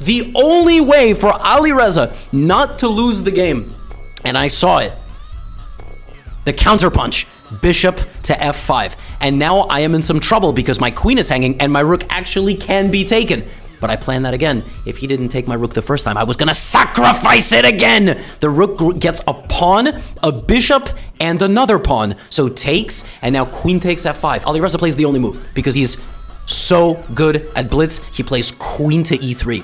The only way for ALIREZA not to lose the game, and I saw it, the counterpunch, bishop to f5. And now I am in some trouble because my queen is hanging and my rook actually can be taken. But I planned that again. If he didn't take my rook the first time, I was gonna sacrifice it again. The rook gets a pawn, a bishop, and another pawn. So takes, and now queen takes f5. ALIREZA plays the only move because he's so good at blitz. He plays queen to e3.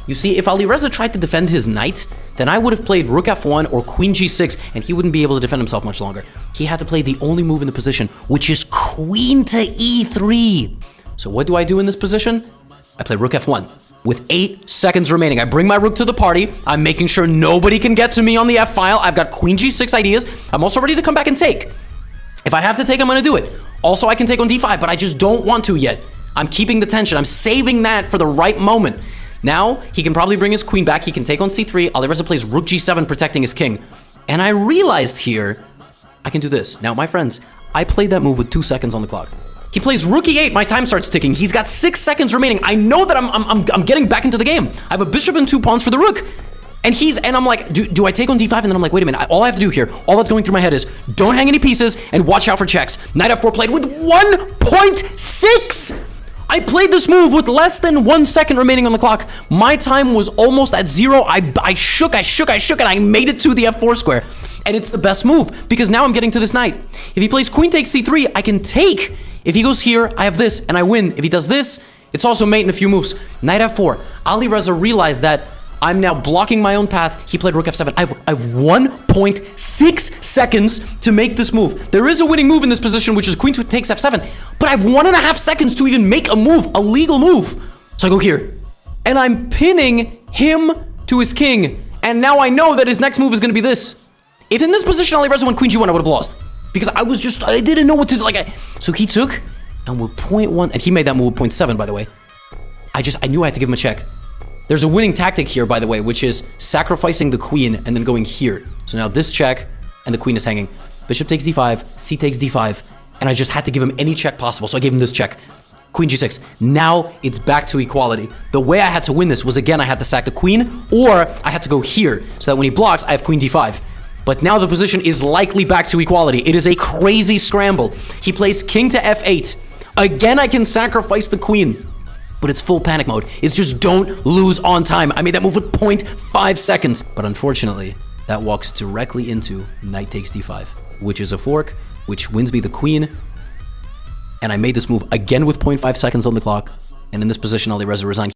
You see, if ALIREZA tried to defend his knight, then I would have played rook f1 or queen g6, and he wouldn't be able to defend himself much longer. He had to play the only move in the position, which is queen to e3. So what do I do in this position? I play rook f1. With 8 seconds remaining, I bring my rook to the party. I'm making sure nobody can get to me on the f-file. I've got queen g6 ideas. I'm also ready to come back and take. If I have to take, I'm gonna do it. Also, I can take on d5, but I just don't want to yet. I'm keeping the tension. I'm saving that for the right moment. Now, he can probably bring his queen back. He can take on c3. ALIREZA plays rook g7, protecting his king. And I realized here, I can do this. Now, my friends, I played that move with 2 seconds on the clock. He plays rook e8. My time starts ticking. He's got 6 seconds remaining. I know that I'm getting back into the game. I have a bishop and 2 pawns for the rook. And I'm like, do I take on d5? And then I'm like, wait a minute. All I have to do here, all that's going through my head is don't hang any pieces and watch out for checks. Knight f4 played with 1.6. I played this move with less than 1 second remaining on the clock. My time was almost at 0. I shook, and I made it to the f4 square. And it's the best move, because now I'm getting to this knight. If he plays queen takes c3, I can take. If he goes here, I have this, and I win. If he does this, it's also mate in a few moves. Knight f4. ALIREZA realized that I'm now blocking my own path. He played rook f7. I have 1.6 seconds to make this move. There is a winning move in this position, which is queen takes f7. But I have 1.5 seconds to even make a move, a legal move. So I go here. And I'm pinning him to his king. And now I know that his next move is going to be this. If in this position ALIREZA went queen g1, I would have lost. Because I didn't know what to do. So he took, and with 0.1, and he made that move with 0.7, by the way. I knew I had to give him a check. There's a winning tactic here, by the way, which is sacrificing the queen and then going here. So now this check, and the queen is hanging. Bishop takes d5, c takes d5, and I just had to give him any check possible, so I gave him this check. Queen g6. Now it's back to equality. The way I had to win this was, again, I had to sack the queen, or I had to go here, so that when he blocks, I have queen d5. But now the position is likely back to equality. It is a crazy scramble. He plays king to f8. Again, I can sacrifice the queen. But it's full panic mode. It's just don't lose on time. I made that move with 0.5 seconds. But unfortunately, that walks directly into knight takes d5, which is a fork, which wins me the queen. And I made this move again with 0.5 seconds on the clock. And in this position, ALIREZA resigned.